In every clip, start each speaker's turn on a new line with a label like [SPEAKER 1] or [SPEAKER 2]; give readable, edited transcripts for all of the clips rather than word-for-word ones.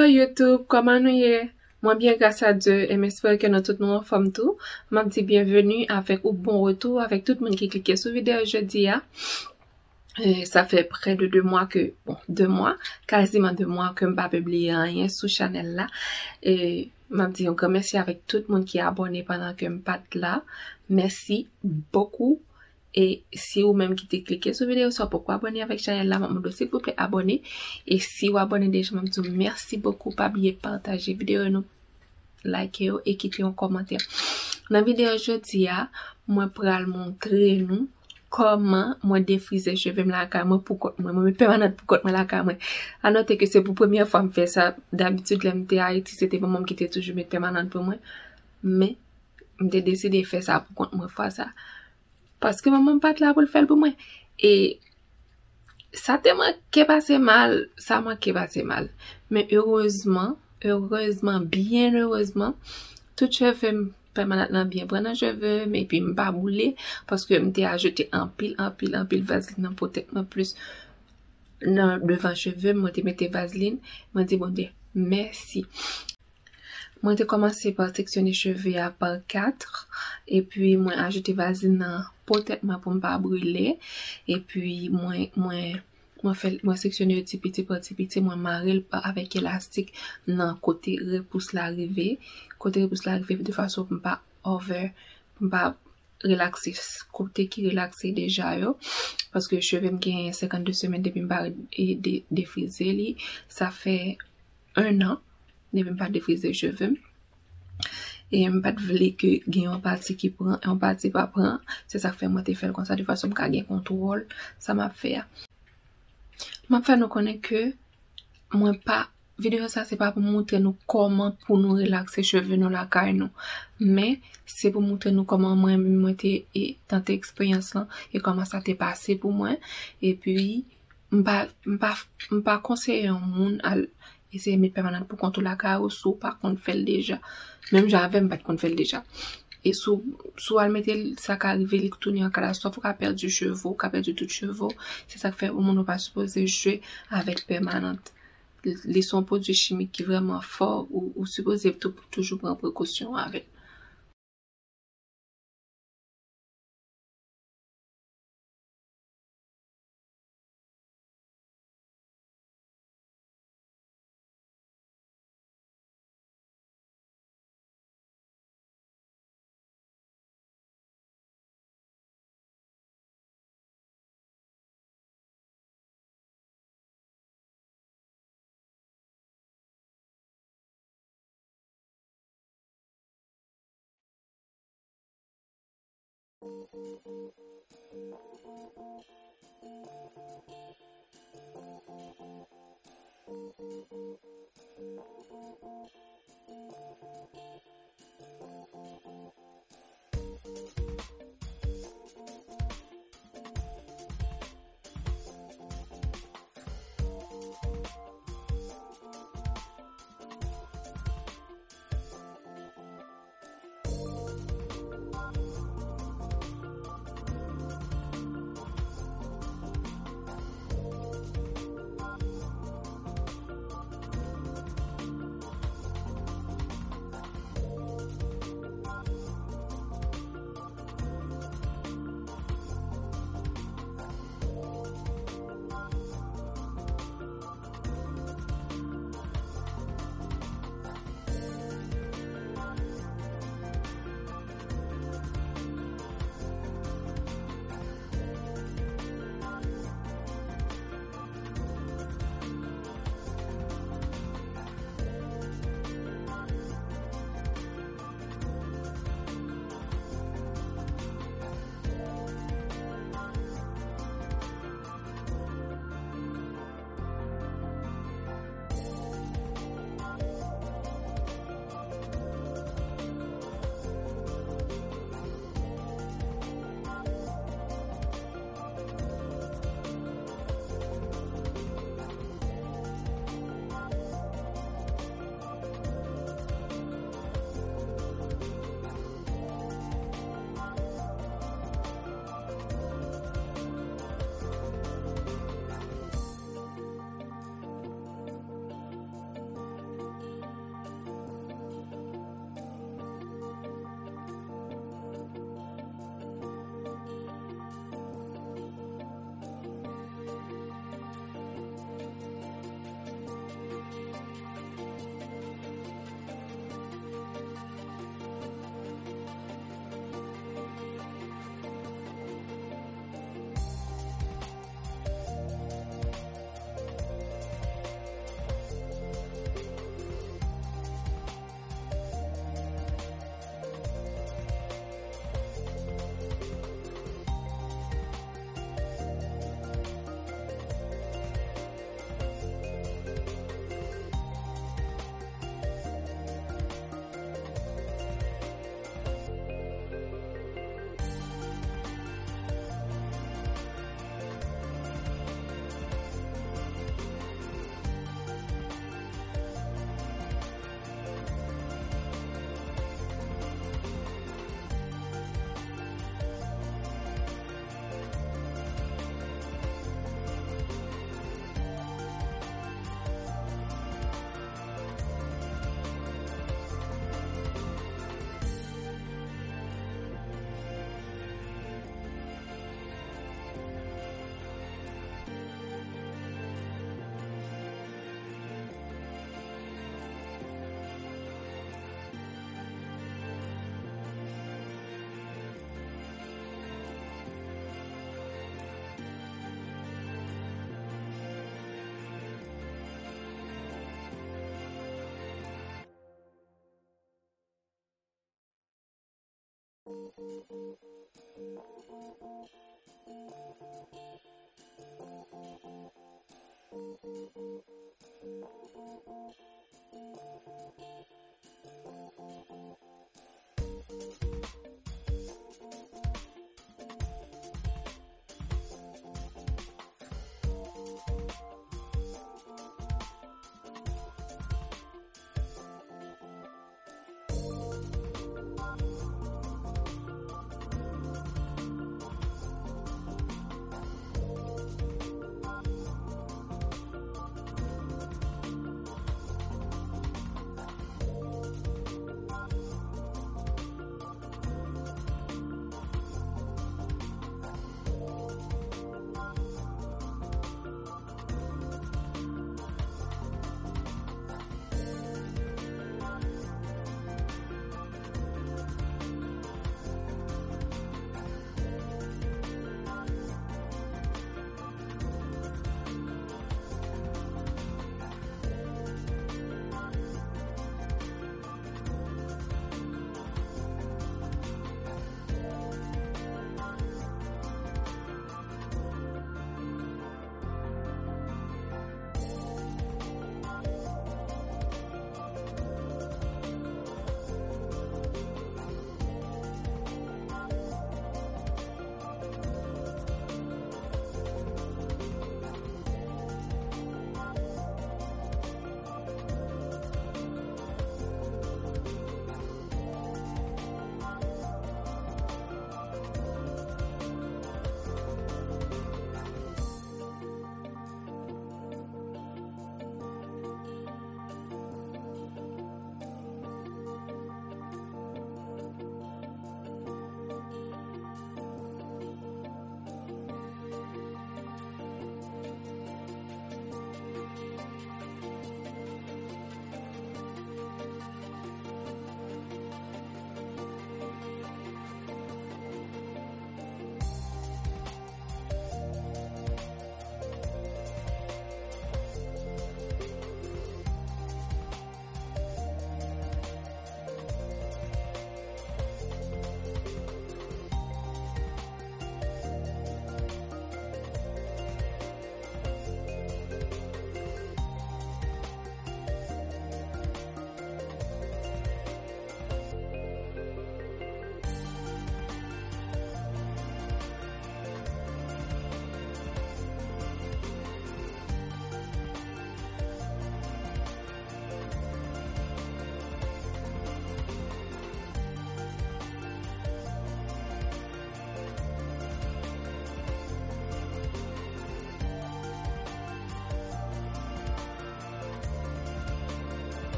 [SPEAKER 1] Hello YouTube, comment nous y? Moi bien grâce à Dieu et j'espère que nous tout le monde en forme tout. M'a dit bienvenue avec un bon retour avec tout le monde qui cliquait sur vidéo aujourd'hui. Ça fait près de 2 mois que, quasiment 2 mois que je n'ai pas publié rien sur la chaîne là. Et m'a dit encore merci avec tout le monde qui est abonné pendant que je n'ai pas là. Merci beaucoup. Et si vous même qui t'es cliqué sur la vidéo, soit pourquoi abonner avec la chaîne là, je s'il vous plaît abonnez. Et si vous abonnez déjà, je vous dis merci beaucoup. Pas oublier de partager la vidéo, nous liker et quitter un commentaire. Dans la vidéo aujourd'hui, moi pour montrer nous comment moi défriser cheveux la caméra pour côté moi me permanente pour côté la caméra. À noter que c'est pour première fois me faire ça. D'habitude l'aime à Haïti, c'était pas moi qui était toujours mettre permanente pour moi. Mais j'ai décidé de faire ça pour côté moi faire ça. Parce que maman pas là pour le faire pour moi. Et ça te manqué passé mal, ça manqué passé mal. Mais heureusement, bien heureusement, tout cheveux permanentement bien prendre cheveux, mais puis m'pas bouler parce que m'était ajouté en pile vaseline pour peut-être plus devant cheveux, moi te mettre vaseline, moi dit bon Dieu, merci. Moi j'ai commencé par sectionner cheveux à par 4 et puis moi ajouter vaseline peut-être pour me pas brûler et puis moi sectionner petit moi marrer avec élastique dans côté repousse l'arrivée de façon pour pas pour pas relaxer côté qui relaxé déjà yo parce que cheveux me gagne 52 semaines depuis me défriser li ça fait 1 an depuis pas défriser cheveux. Et je pas voulu que gagne une partie qui prend et une partie pas prend. C'est ça que fait moi te faire comme ça de façon que gagne contrôle. Ça m'a fait. M'a fait nous connaître que moi pas vidéo ça c'est pas pour montrer nous comment pour nous relaxer cheveux nous la caille nous. Mais c'est pour montrer nous comment moi t'ai et tenter expérience là et comment ça t'est passé pour moi et puis m'pas conseiller au monde à essayer de mettre permanente pour contrôler la caille ou par contre faire déjà. Même j'avais pas de compte fait déjà. Et sous elle mettait ça qui arrive il tourner en catastrophe ou qu'a perdu cheveux, qu'a perdu tout cheveux. C'est ça que fait au monde pas supposé jouer avec permanente. Les sont produits chimiques qui vraiment fort ou supposé toujours prendre précaution avec.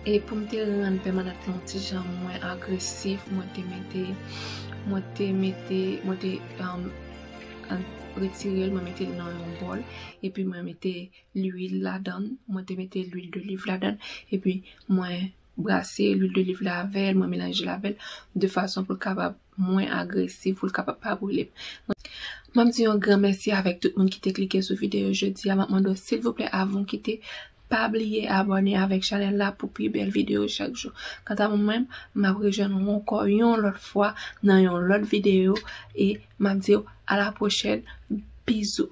[SPEAKER 1] Et pour me rendre permanent un petit genre moins agressif, moi te retirer, moi mettre dans un bol et puis moi mettre l'huile là-dedans, moi te mettre l'huile d'olive là-dedans et puis moi brasser l'huile d'olive là avec, moi mélanger la avec de façon pour capable moins agressif, pour capable pas brûler. Moi me dis un grand merci avec tout le monde qui t'a cliqué sur vidéo jeudi. Maintenant s'il vous plaît avant quitter pas oublier abonner avec channel là pour plus belle vidéo chaque jour. Quant à moi-même, m'a rejoindre encore une autre fois dans une autre vidéo et m'a dit à la prochaine. Bisous.